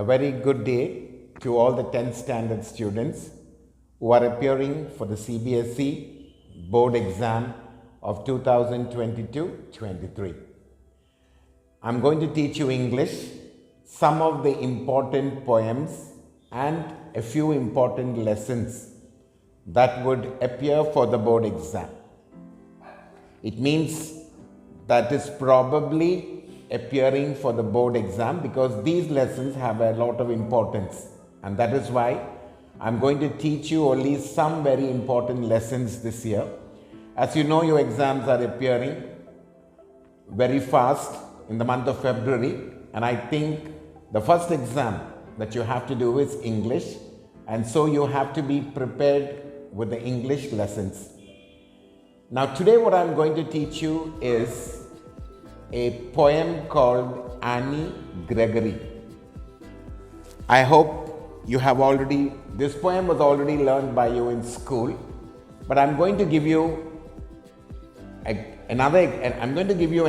very good day to all the 10th standard students who are appearing for the CBSE board exam of 2022-23. I'm going to teach you English, some of the important poems and a few important lessons that would appear for the board exam. It means that is probably appearing for the board exam because these lessons have a lot of importance, and that is why I'm going to teach you only some very important lessons this year. As you know, your exams are appearing very fast in the month of February, and I think the first exam that you have to do is English, and so you have to be prepared with the English lessons. Now today what I'm going to teach you is a poem called Anne Gregory. I hope you have already, this poem was already learned by you in school, but I'm going to give you an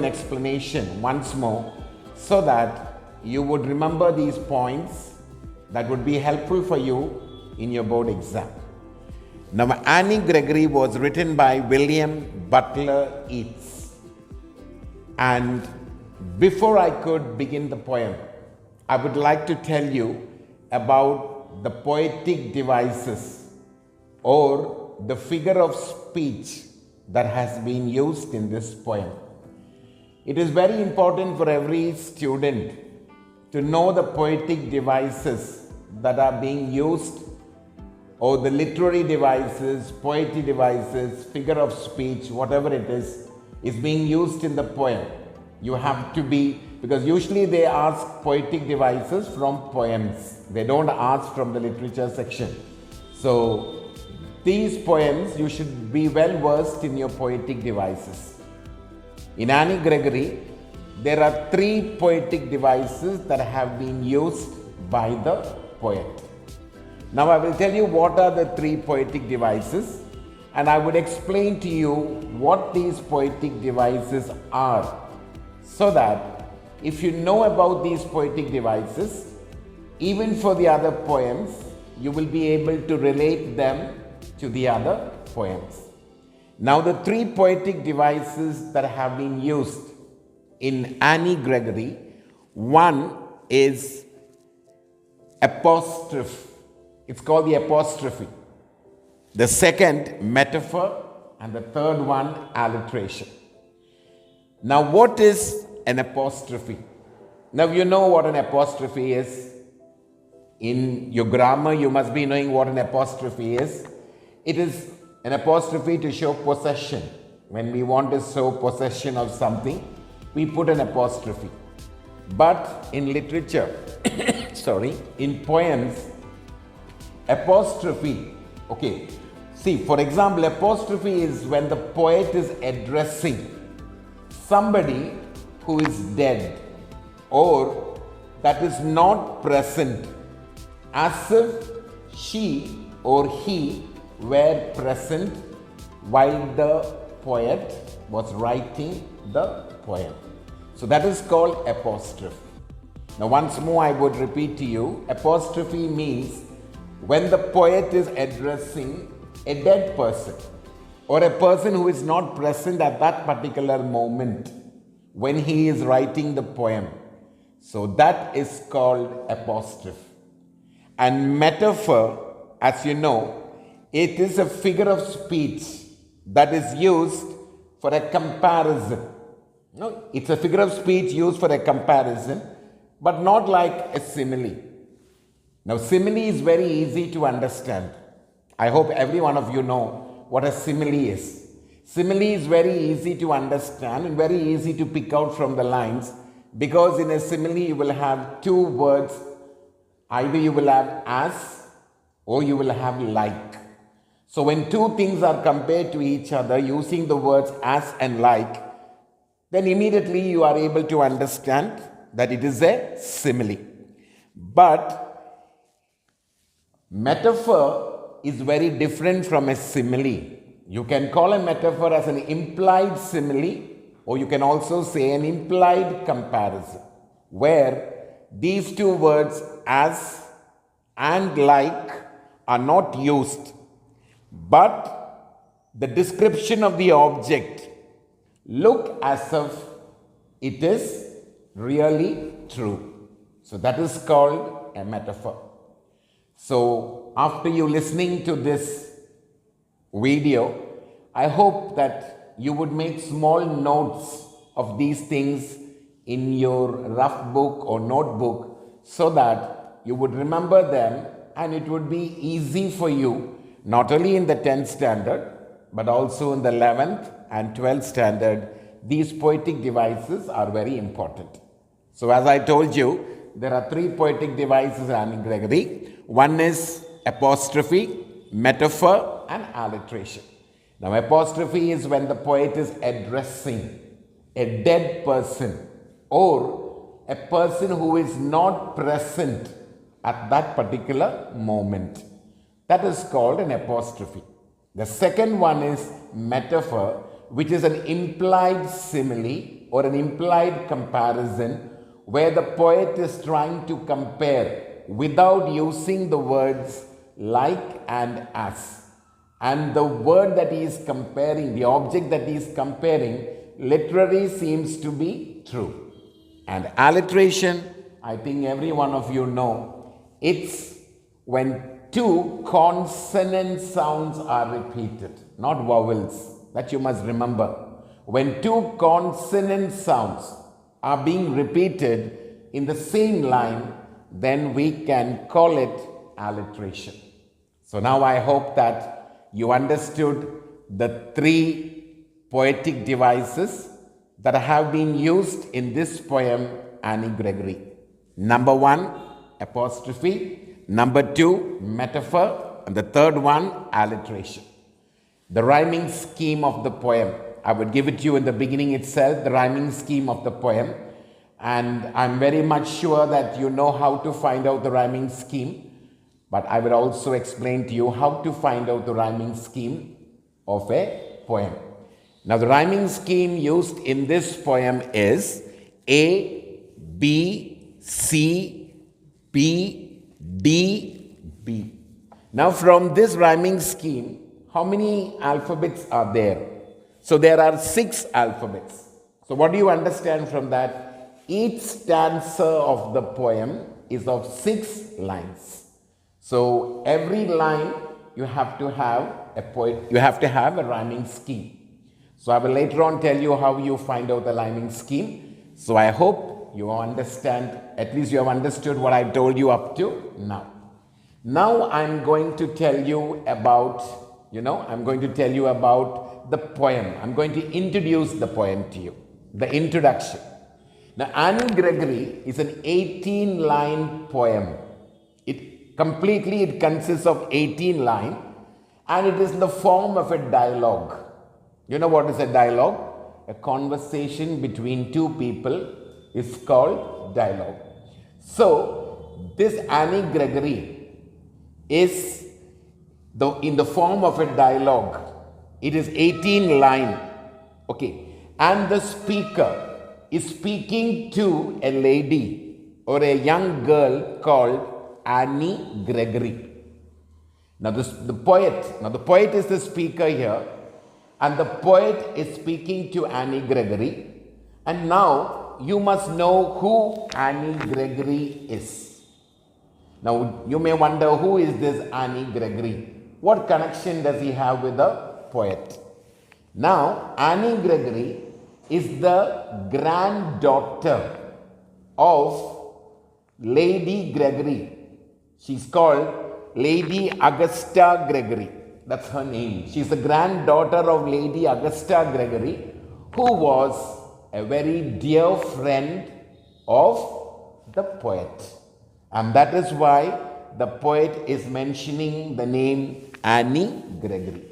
explanation once more so that you would remember these points that would be helpful for you in your board exam. Now, Anne Gregory was written by William Butler Yeats. And before I could begin the poem, I would like to tell you about the poetic devices or the figure of speech that has been used in this poem. It is very important for every student to know the poetic devices that are being used, or the literary devices, poetic devices, figure of speech, whatever it is being used in the poem. You have to be, because usually they ask poetic devices from poems. They don't ask from the literature section. So these poems, you should be well versed in your poetic devices. In Anne Gregory, there are 3 poetic devices that have been used by the poet. Now I will tell you what are the 3 poetic devices, and I would explain to you what these poetic devices are, so that if you know about these poetic devices, even for the other poems, you will be able to relate them to the other poems. Now the 3 poetic devices that have been used in Anne Gregory, one is apostrophe. It's called the apostrophe. The second, metaphor, and the third one, alliteration. Now, what is an apostrophe? Now, you know what an apostrophe is. In your grammar, you must be knowing what an apostrophe is. It is an apostrophe to show possession. When we want to show possession of something, we put an apostrophe. But in literature, in poems, apostrophe, see, for example, apostrophe is when the poet is addressing somebody who is dead or that is not present, as if she or he were present while the poet was writing the poem. So that is called apostrophe. Now once more I would repeat to you, apostrophe means when the poet is addressing a dead person or a person who is not present at that particular moment when he is writing the poem. So that is called apostrophe. And metaphor, as you know, it is a figure of speech that is used for a comparison. No, it's a figure of speech used for a comparison, but not like a simile. Now, simile is very easy to understand. I hope every one of you know what a simile is. Simile is very easy to understand and very easy to pick out from the lines, because in a simile you will have 2 words. Either you will have as or you will have like. So when 2 things are compared to each other using the words as and like, then immediately you are able to understand that it is a simile. But metaphor is very different from a simile. You can call a metaphor as an implied simile, or you can also say an implied comparison, where these 2 words as, and like are not used, but the description of the object look as if it is really true. So that is called a metaphor. So after you listening to this video, I hope that you would make small notes of these things in your rough book or notebook so that you would remember them, and it would be easy for you not only in the 10th standard but also in the 11th and 12th standard. These poetic devices are very important. So as I told you, there are 3 poetic devices in Anne Gregory. One is apostrophe, metaphor, and alliteration. Now, apostrophe is when the poet is addressing a dead person or a person who is not present at that particular moment. That is called an apostrophe. The second one is metaphor, which is an implied simile or an implied comparison where the poet is trying to compare without using the words like and as. And the word that he is comparing, the object that he is comparing, literally seems to be true. And alliteration, I think every one of you know, it's when 2 consonant sounds are repeated, not vowels. That you must remember. When 2 consonant sounds are being repeated in the same line, then we can call it alliteration. So now I hope that you understood the 3 poetic devices that have been used in this poem, Anne Gregory. Number 1, apostrophe. Number 2, metaphor. And the third one, alliteration. The rhyming scheme of the poem, I would give it to you in the beginning itself, the rhyming scheme of the poem. And I'm very much sure that you know how to find out the rhyming scheme. But I will also explain to you how to find out the rhyming scheme of a poem. Now, the rhyming scheme used in this poem is A, B, C, B, D, B. Now, from this rhyming scheme, how many alphabets are there? So there are 6 alphabets. So what do you understand from that? Each stanza of the poem is of 6 lines. So every line you have to have a rhyming scheme. So I will later on tell you how you find out the rhyming scheme. So I hope you understand, at least you have understood what I told you up to now. Now I'm going to tell you about the poem. I'm going to introduce the poem to you, the introduction. Now, Anne Gregory is an 18-line poem. It consists of 18 lines, and it is in the form of a dialogue. You know what is a dialogue? A conversation between 2 people is called dialogue. So, this Anne Gregory is in the form of a dialogue. It is 18 line. Okay. And the speaker is speaking to a lady or a young girl called Anne Gregory. Now the poet is the speaker here, and the poet is speaking to Anne Gregory. And now you must know who Anne Gregory is. Now you may wonder, who is this Anne Gregory? What connection does he have with the poet? Now, Anne Gregory is the granddaughter of Lady Gregory. She's called Lady Augusta Gregory. That's her name. She's the granddaughter of Lady Augusta Gregory, who was a very dear friend of the poet. And that is why the poet is mentioning the name Anne Gregory.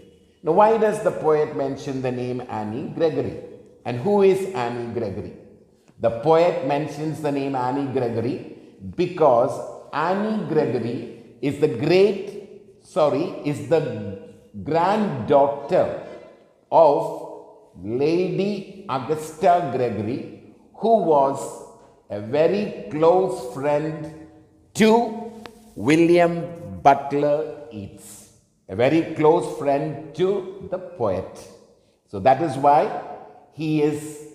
Now, why does the poet mention the name Anne Gregory? And who is Anne Gregory? The poet mentions the name Anne Gregory because Anne Gregory is the granddaughter of Lady Augusta Gregory, who was a very close friend to William Butler Yeats, a very close friend to the poet. So that is why he is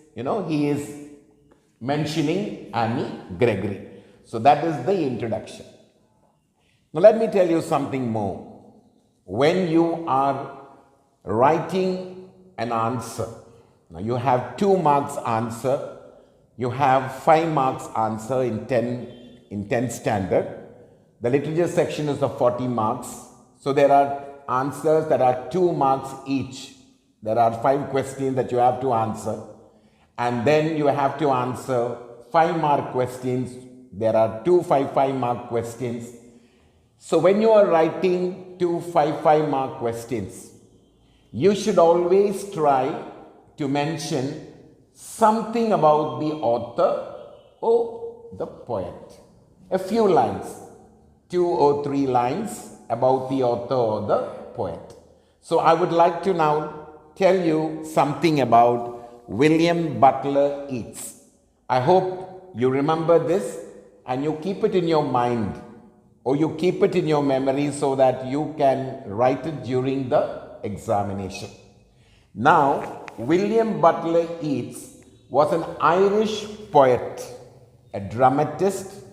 mentioning Anne Gregory. So that is the introduction. Now let me tell you something more. When you are writing an answer, now you have 2 marks answer, you have 5 marks answer in 10th standard. The literature section is of 40 marks. So there are answers that are 2 marks each. There are 5 questions that you have to answer. And then you have to answer 5-mark questions. There are 2 5-mark questions. So when you are writing 2 5-mark questions, you should always try to mention something about the author or the poet. A few lines, 2 or 3 lines about the author or the poet. So I would like to now tell you something about William Butler Yeats. I hope you remember this and you keep it in your mind or you keep it in your memory so that you can write it during the examination. Now, William Butler Yeats was an Irish poet, a dramatist,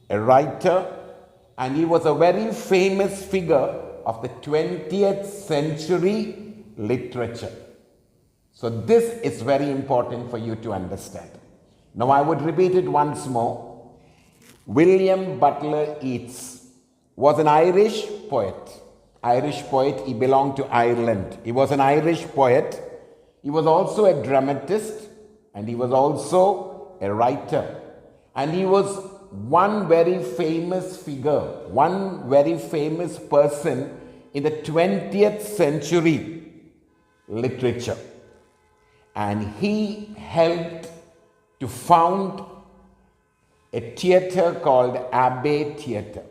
a writer, and he was a very famous figure of the 20th century literature. So this is very important for you to understand. Now I would repeat it once more. William Butler Yeats was an Irish poet. Irish poet, he belonged to Ireland. He was an Irish poet. He was also a dramatist and he was also a writer. And he was one very famous figure, one very famous person in the 20th century literature. And he helped to found a theatre called Abbey Theatre.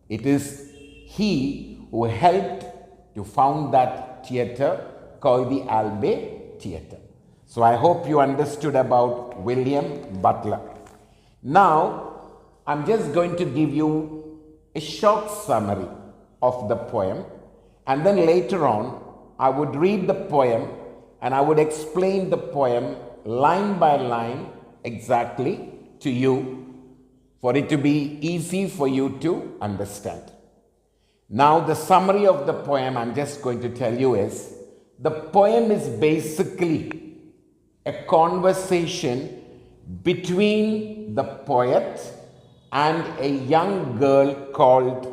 It is he who helped to found that theatre called the Abbey Theatre. So I hope you understood about William Butler. Now, I'm just going to give you a short summary of the poem, and then later on, I would read the poem and I would explain the poem line by line exactly to you for it to be easy for you to understand. Now, the summary of the poem I'm just going to tell you is, the poem is basically a conversation between the poet and a young girl called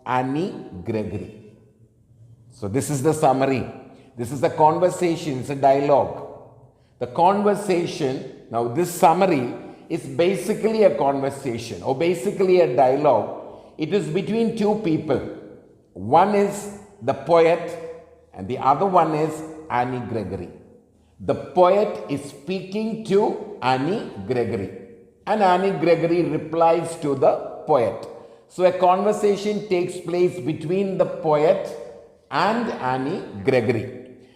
Anne Gregory. So this is the summary. This is the conversation, it's a dialogue. The conversation, now this summary is basically a conversation or basically a dialogue. It is between 2 people. One is the poet and the other one is Anne Gregory. The poet is speaking to Anne Gregory and Anne Gregory replies to the poet. So a conversation takes place between the poet and Anne Gregory.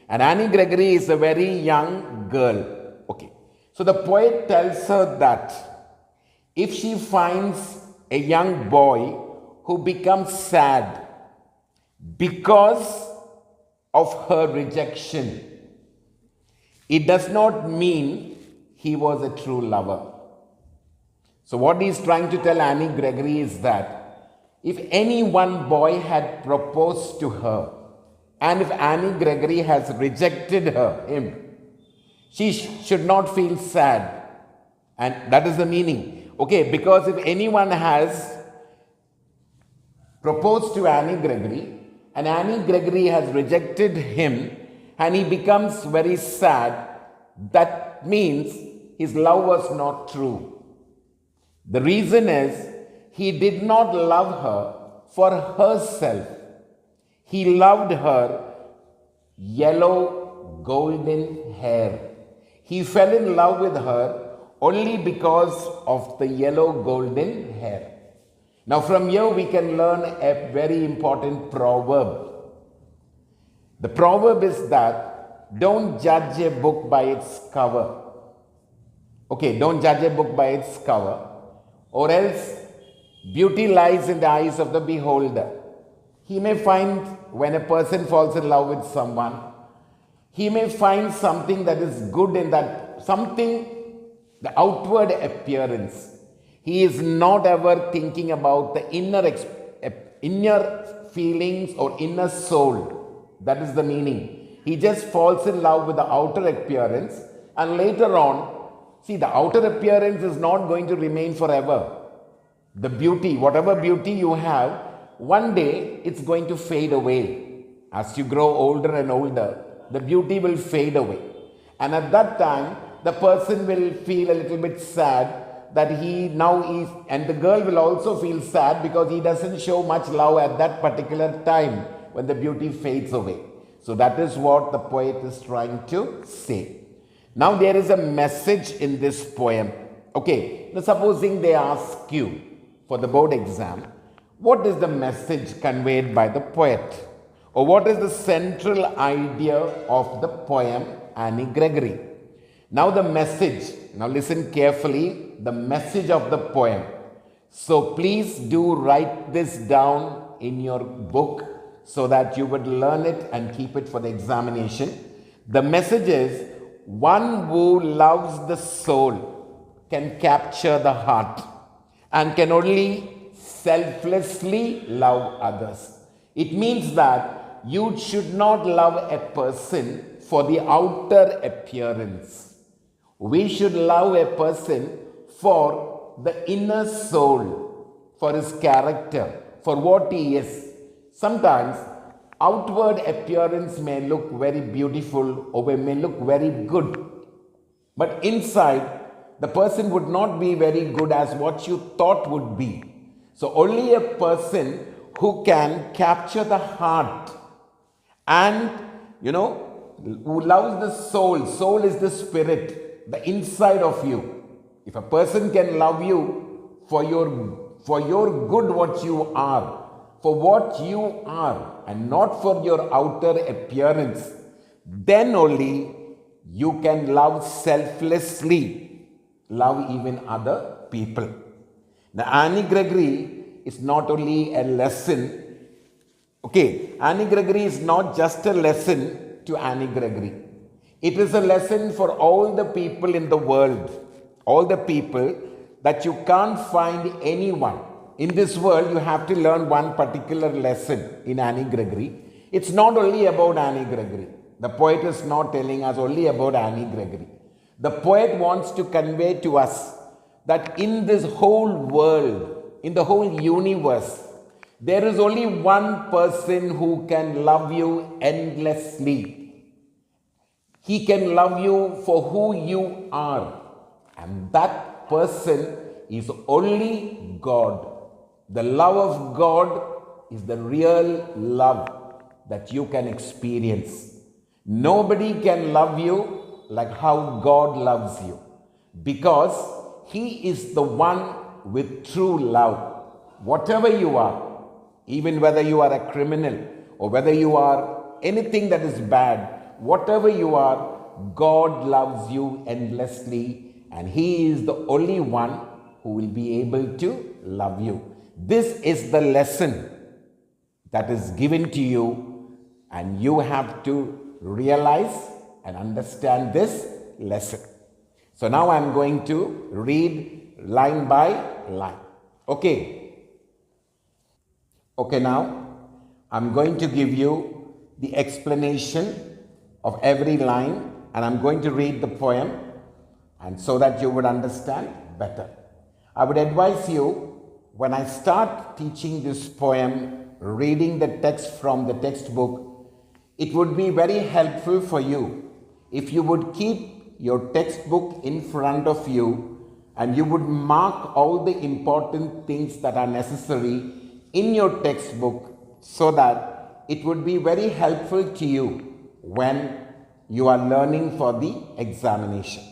And Anne Gregory is a very young girl. Okay. So the poet tells her that if she finds a young boy who becomes sad because of her rejection, it does not mean he was a true lover. So what he is trying to tell Anne Gregory is that if any one boy had proposed to her, and if Anne Gregory has rejected him, she should not feel sad. And that is the meaning. Okay, because if anyone has proposed to Anne Gregory, and Anne Gregory has rejected him, and he becomes very sad, that means his love was not true. The reason is, he did not love her for herself. He loved her yellow golden hair. He fell in love with her only because of the yellow golden hair. Now from here we can learn a very important proverb. The proverb is that don't judge a book by its cover. Okay, don't judge a book by its cover, or else Beauty lies in the eyes of the beholder. He may find, when a person falls in love with someone, he may find something that is good in that, something, the outward appearance. He is not ever thinking about the inner feelings or inner soul. That is the meaning. He just falls in love with the outer appearance, and later on, see, the outer appearance is not going to remain forever. The beauty, whatever beauty you have, one day it's going to fade away. As you grow older and older, the beauty will fade away. And at that time, the person will feel a little bit sad that he now is, and the girl will also feel sad because he doesn't show much love at that particular time when the beauty fades away. So that is what the poet is trying to say. Now there is a message in this poem. Okay, now supposing they ask you for the board exam, what is the message conveyed by the poet? Or what is the central idea of the poem Anne Gregory? Now the message, now listen carefully, the message of the poem. So please do write this down in your book so that you would learn it and keep it for the examination. The message is, one who loves the soul can capture the heart and can only selflessly love others. It means that you should not love a person for the outer appearance. We should love a person for the inner soul, for his character, for what he is. Sometimes outward appearance may look very beautiful or may look very good, but inside the person would not be very good as what you thought would be. So only a person who can capture the heart and, who loves the soul. Soul is the spirit, the inside of you. If a person can love you for your good, what you are, for what you are, and not for your outer appearance, then only you can love selflessly, love even other people. Now, Anne Gregory is not only a lesson. Okay, Anne Gregory is not just a lesson to Anne Gregory. It is a lesson for all the people in the world, all the people that you can't find anyone. In this world, you have to learn one particular lesson in Anne Gregory. It's not only about Anne Gregory. The poet is not telling us only about Anne Gregory. The poet wants to convey to us that in this whole world, in the whole universe, there is only one person who can love you endlessly. He can love you for who you are. And that person is only God. The love of God is the real love that you can experience. Nobody can love you like how God loves you, because He is the one with true love. Whatever you are, even whether you are a criminal or whether you are anything that is bad, whatever you are, God loves you endlessly, and He is the only one who will be able to love you. This is the lesson that is given to you, and you have to realize and understand this lesson. So now I am going to read line by line. Okay, now I am going to give you the explanation of every line, and I am going to read the poem, and so that you would understand better. I would advise you, when I start teaching this poem, reading the text from the textbook, it would be very helpful for you if you would keep your textbook in front of you and you would mark all the important things that are necessary in your textbook, so that it would be very helpful to you when you are learning for the examination.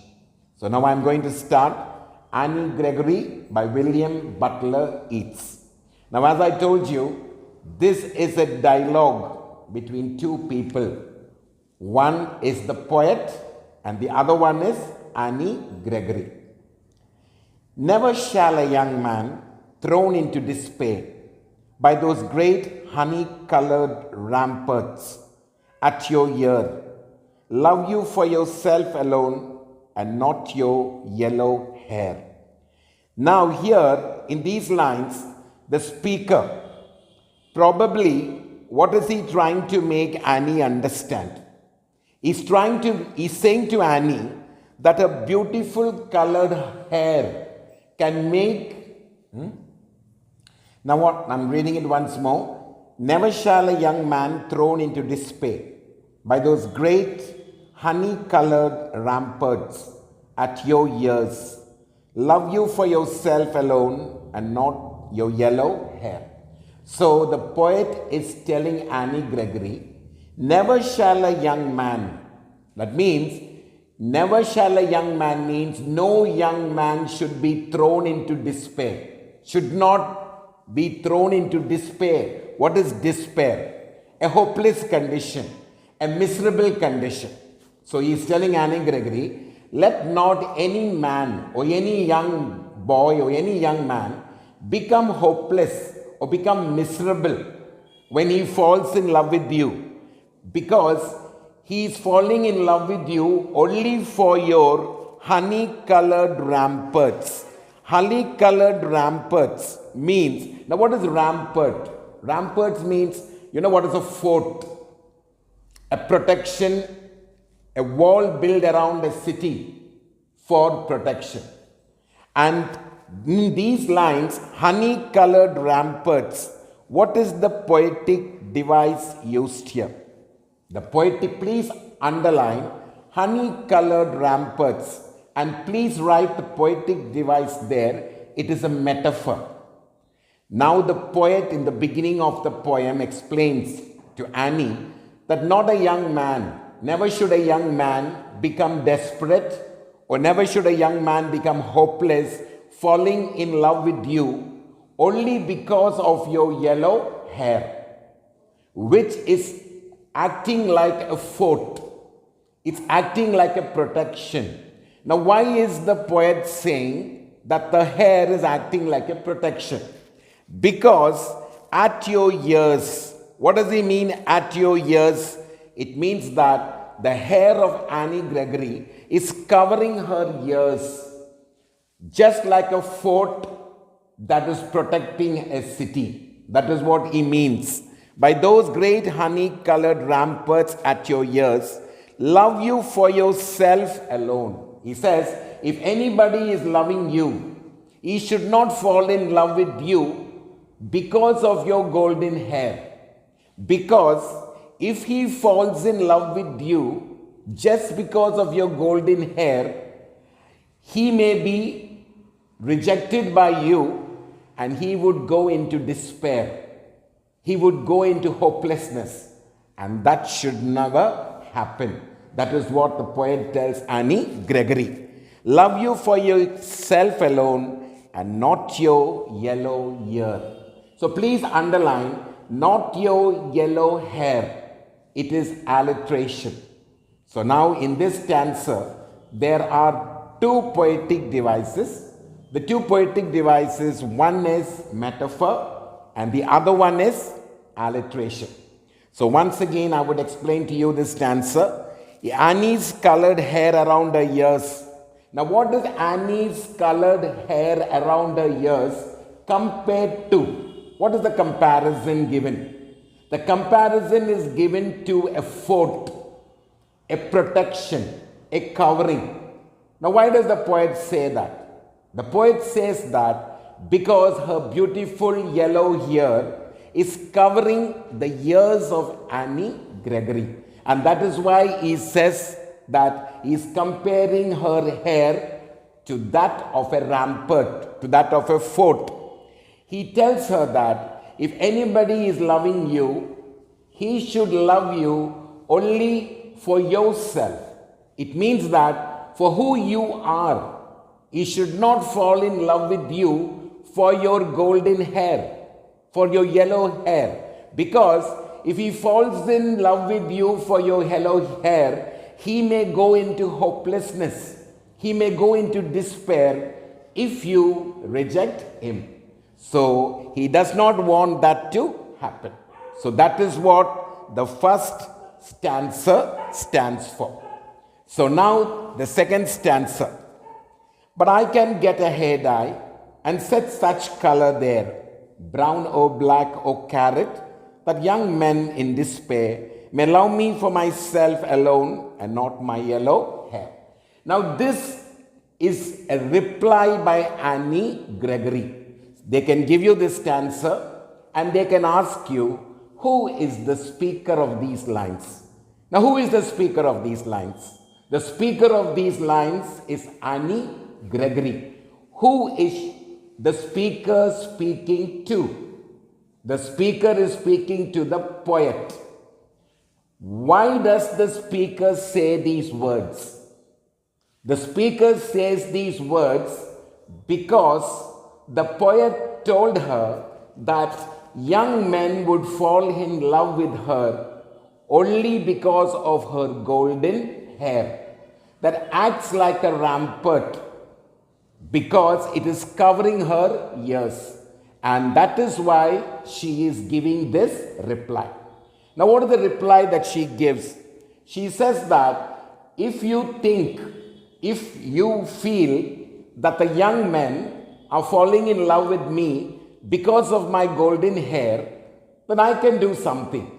So now I am going to start Anne Gregory by William Butler Yeats. Now, as I told you, this is a dialogue between two people. One is the poet and the other one is Anne Gregory. Never shall a young man thrown into despair by those great honey-colored ramparts at your ear. Love you for yourself alone and not your yellow hair. Now here in these lines, the speaker, probably what is he trying to make Annie understand? He's saying to Annie that a beautiful colored hair can make, now what, I'm reading it once more. Never shall a young man thrown into despair by those great honey-colored ramparts at your ears love you for yourself alone and not your yellow hair. So the poet is telling Anne Gregory, never shall a young man, that means never shall a young man means no young man should be thrown into despair, should not be thrown into despair. What is despair? A hopeless condition, a miserable condition. So he is telling Anne Gregory, let not any man or any young boy or any young man become hopeless or become miserable when he falls in love with you, because he is falling in love with you only for your honey-colored ramparts. Honey-colored ramparts means, now what is rampart? Ramparts means, you know what is a fort? A protection, a wall built around a city for protection. And in these lines, honey-colored ramparts, what is the poetic device used here? The poetic, please underline honey-colored ramparts and please write the poetic device there. It is a metaphor. Now the poet in the beginning of the poem explains to Annie that not a young man, never should a young man become desperate or never should a young man become hopeless, falling in love with you only because of your yellow hair, which is acting like a fort. It's acting like a protection. Now, why is the poet saying that the hair is acting like a protection? Because at your ears, what does he mean at your ears? It means that the hair of Anne Gregory is covering her ears, just like a fort that is protecting a city. That is what he means. By those great honey-colored ramparts at your ears, love you for yourself alone. He says, if anybody is loving you, he should not fall in love with you because of your golden hair. Because if he falls in love with you just because of your golden hair, he may be rejected by you and he would go into despair. He would go into hopelessness, and that should never happen. That is what the poet tells Anne Gregory. Love you for yourself alone and not your yellow ear. So please underline, not your yellow hair. It is alliteration. So now in this stanza, there are two poetic devices. The two poetic devices, one is metaphor and the other one is alliteration. So once again, I would explain to you this stanza. Annie's colored hair around her ears. Now what is Annie's colored hair around her ears compared to? What is the comparison given? The comparison is given to a fort, a protection, a covering. Now why does the poet say that? The poet says that because her beautiful yellow hair is covering the ears of Anne Gregory. And that is why he says that he is comparing her hair to that of a rampart, to that of a fort. He tells her that if anybody is loving you, he should love you only for yourself. It means that for who you are, he should not fall in love with you for your golden hair, for your yellow hair. Because if he falls in love with you for your yellow hair, he may go into hopelessness. He may go into despair if you reject him. So he does not want that to happen. So that is what the first stanza stands for. So now the second stanza. But I can get a hair dye and set such color there, brown or black or carrot, that young men in despair may love me for myself alone and not my yellow hair. Now this is a reply by Anne Gregory. They can give you this stanza and they can ask you, who is the speaker of these lines? Now who is the speaker of these lines? The speaker of these lines is Anne Gregory. Who is the speaker speaking to? The speaker is speaking to the poet. Why does the speaker say these words? The speaker says these words because the poet told her that young men would fall in love with her only because of her golden hair that acts like a rampart because it is covering her ears. And that is why she is giving this reply. Now, what is the reply that she gives? She says that if you feel that the young men are falling in love with me because of my golden hair, then I can do something.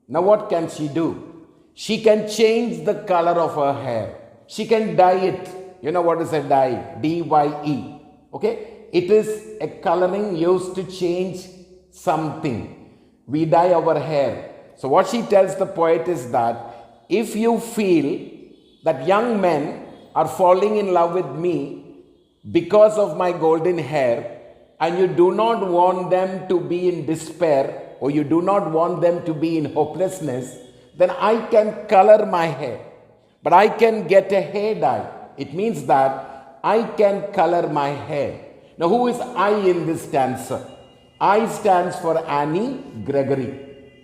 Now, what can she do? She can change the color of her hair. She can dye it. You know what is a dye? D-Y-E. Okay? It is a coloring used to change something. We dye our hair. So what she tells the poet is that if you feel that young men are falling in love with me because of my golden hair, and you do not want them to be in despair, or you do not want them to be in hopelessness, then I can color my hair. But I can get a hair dye. It means that I can color my hair. Now, who is I in this stanza? I stands for Anne Gregory.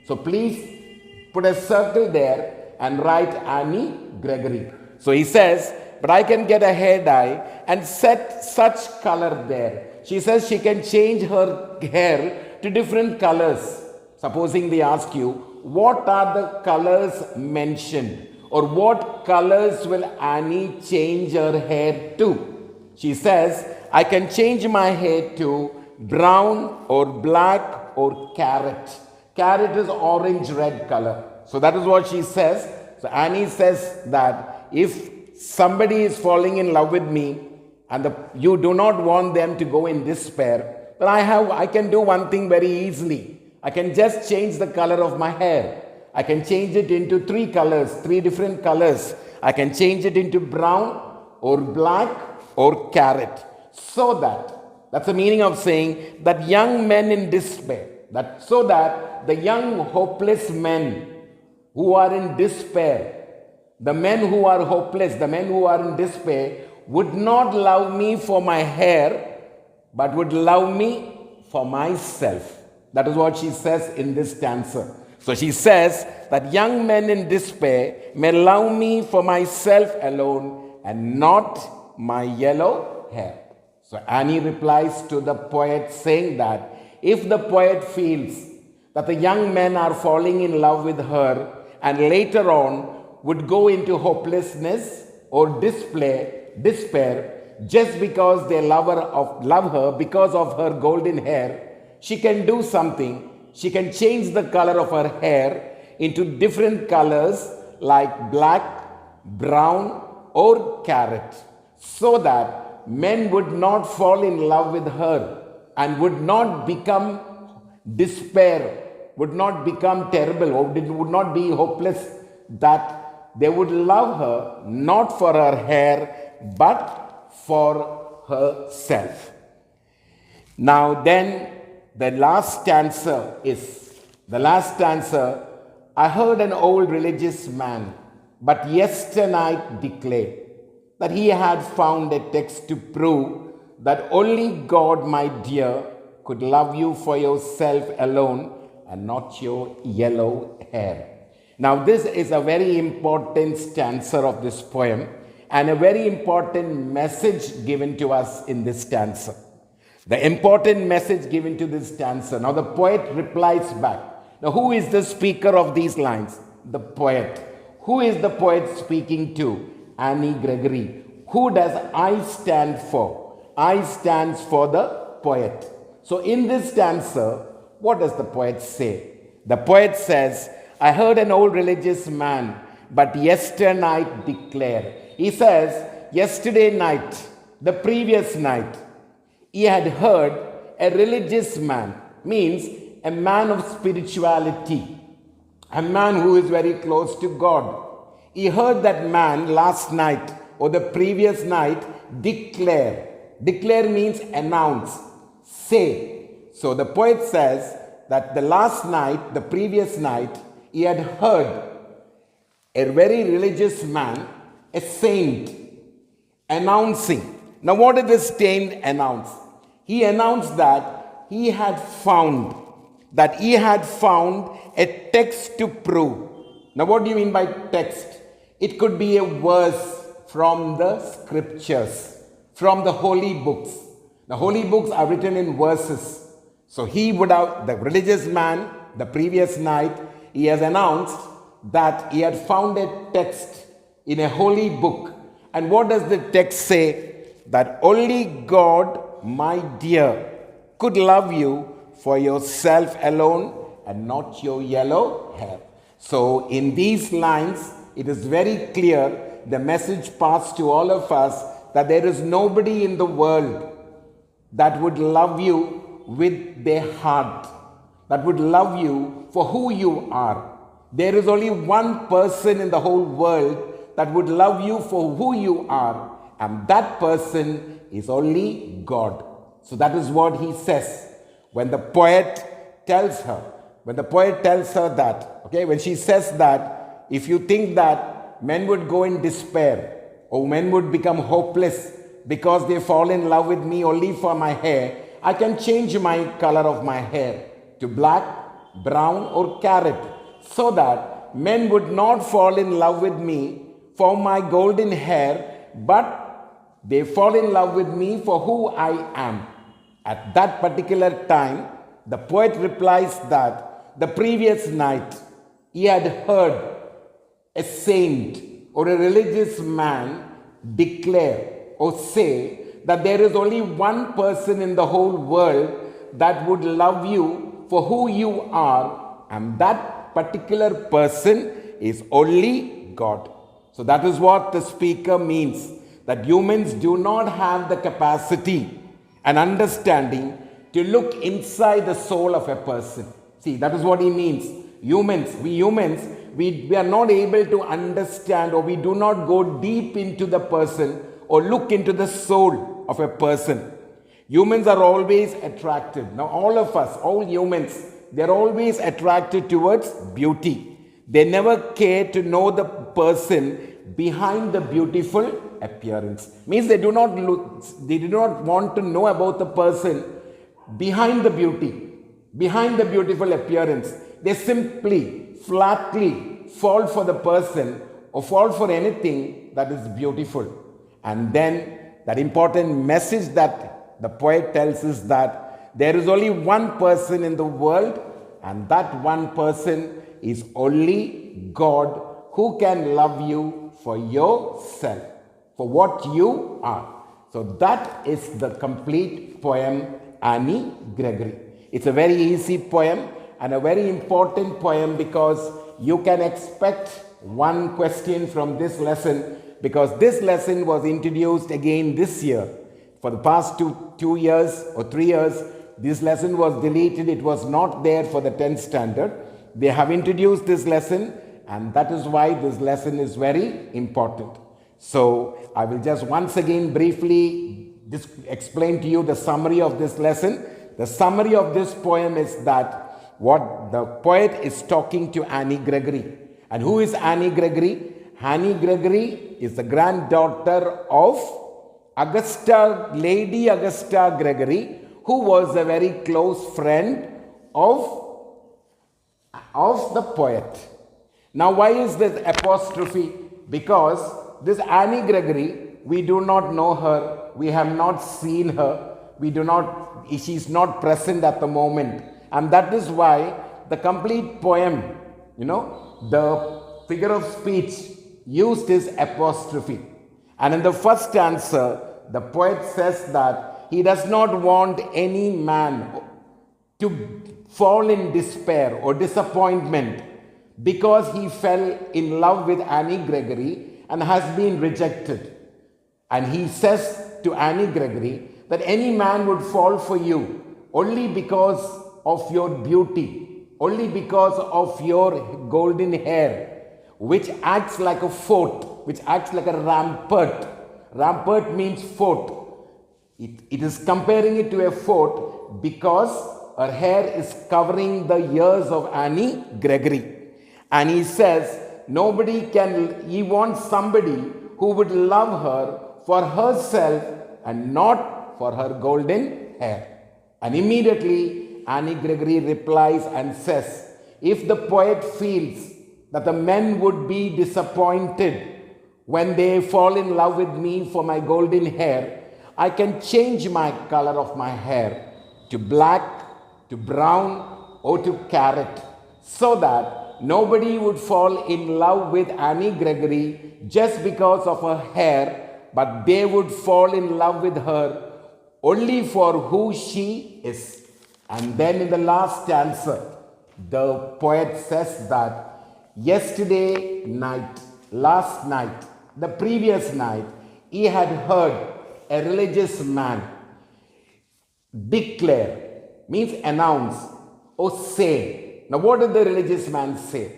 So please put a circle there and write Anne Gregory. So he says, but I can get a hair dye and set such color there. She says she can change her hair to different colors. Supposing they ask you, what are the colors mentioned? Or what colors will Annie change her hair to? She says, I can change my hair to brown or black or carrot. Carrot is orange-red color. So that is what she says. So Annie says that if somebody is falling in love with me and you do not want them to go in despair, then I can do one thing very easily. I can just change the color of my hair. I can change it into three different colors. I can change it into brown or black or carrot. So that's the meaning of saying that young men in despair, so that the young hopeless men who are in despair, the men who are hopeless, the men who are in despair would not love me for my hair, but would love me for myself. That is what she says in this stanza. So she says that young men in despair may love me for myself alone and not my yellow hair. So Annie replies to the poet saying that if the poet feels that the young men are falling in love with her and later on would go into hopelessness or despair just because they love her because of her golden hair, she can do something. She can change the color of her hair into different colors like black, brown, or carrot, so that men would not fall in love with her and would not become despair, would not become terrible, or would not be hopeless, that they would love her not for her hair but for herself. Now then, the last stanza, I heard an old religious man, but yesternight declared that he had found a text to prove that only God, my dear, could love you for yourself alone and not your yellow hair. Now, this is a very important stanza of this poem and a very important message given to us in this stanza. The important message given to this stanza. Now the poet replies back. Now who is the speaker of these lines? The poet. Who is the poet speaking to? Anne Gregory. Who does I stand for? I stands for the poet. So in this stanza, what does the poet say? The poet says, I heard an old religious man, but yesternight declare. He says, yesterday night, the previous night, he had heard a religious man, means a man of spirituality, a man who is very close to God. He heard that man last night or the previous night declare. Declare means announce, say. So the poet says that the last night, the previous night, he had heard a very religious man, a saint, announcing. Now what did this saint announce? He announced that he had found a text to prove. Now what do you mean by text? It could be a verse from the scriptures, from the holy books. The holy books are written in verses. So he would have, the religious man, the previous night, he has announced that he had found a text in a holy book. And what does the text say? That only God, my dear, could love you for yourself alone and not your yellow hair. So in these lines, it is very clear, the message passed to all of us, that there is nobody in the world that would love you with their heart, that would love you for who you are. There is only one person in the whole world that would love you for who you are, and that person is only God. So that is what he says. When the poet tells her that, okay, when she says that, if you think that men would go in despair or men would become hopeless because they fall in love with me only for my hair, I can change my color of my hair to black, brown or carrot, so that men would not fall in love with me for my golden hair, but they fall in love with me for who I am. At that particular time, the poet replies that the previous night he had heard a saint or a religious man declare or say that there is only one person in the whole world that would love you for who you are, and that particular person is only God. So that is what the speaker means, that humans do not have the capacity and understanding to look inside the soul of a person. See, that is what he means. We are not able to understand, or we do not go deep into the person or look into the soul of a person. Humans are always attracted. Now all of us, all humans, they are always attracted towards beauty. They never care to know the person behind the beautiful appearance. Means they do not want to know about the person behind the beauty, behind the beautiful appearance. They simply, flatly fall for the person or fall for anything that is beautiful. And then that important message that the poet tells is that there is only one person in the world, and that one person is only God, who can love you for yourself, for what you are. So that is the complete poem, Anne Gregory. It's a very easy poem and a very important poem, because you can expect one question from this lesson, because this lesson was introduced again this year. For the past two years or 3 years, this lesson was deleted. It was not there for the 10th standard. They have introduced this lesson, and that is why this lesson is very important. So I will just once again briefly explain to you the summary of this lesson. The summary of this poem is that what the poet is talking to Anne Gregory. And who is Anne Gregory? Anne Gregory is the granddaughter of Lady Augusta Gregory, who was a very close friend of the poet. Now, why is this apostrophe? Because this Anne Gregory, we do not know her, we have not seen her, she's not present at the moment. And that is why the complete poem, the figure of speech used is apostrophe. And in the first stanza, the poet says that he does not want any man to fall in despair or disappointment because he fell in love with Anne Gregory and has been rejected. And he says to Anne Gregory that any man would fall for you only because of your beauty, only because of your golden hair, which acts like a fort, which acts like a rampart. Rampart means fort. It is comparing it to a fort because her hair is covering the ears of Anne Gregory. And he says, he wants somebody who would love her for herself and not for her golden hair. And immediately Anne Gregory replies and says, if the poet feels that the men would be disappointed when they fall in love with me for my golden hair, I can change my color of my hair to black, to brown, or to carrot, so that nobody would fall in love with Anne Gregory just because of her hair, but they would fall in love with her only for who she is. And then in the last stanza, the poet says that yesterday night, last night, the previous night, he had heard a religious man declare, means announce or say. Now what did the religious man say?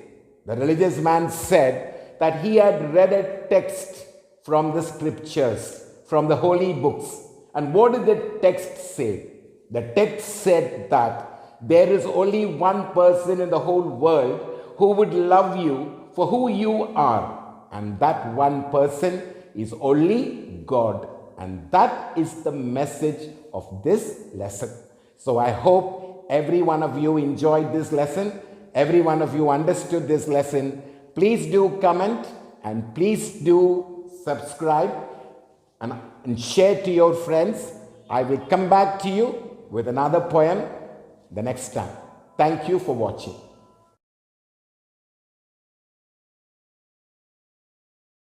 The religious man said that he had read a text from the scriptures, from the holy books. And what did the text say? The text said that there is only one person in the whole world who would love you for who you are. And that one person is only God. And that is the message of this lesson. So I hope every one of you enjoyed this lesson. Every one of you understood this lesson. Please do comment and please do subscribe and share to your friends. I will come back to you with another poem the next time. Thank you for watching.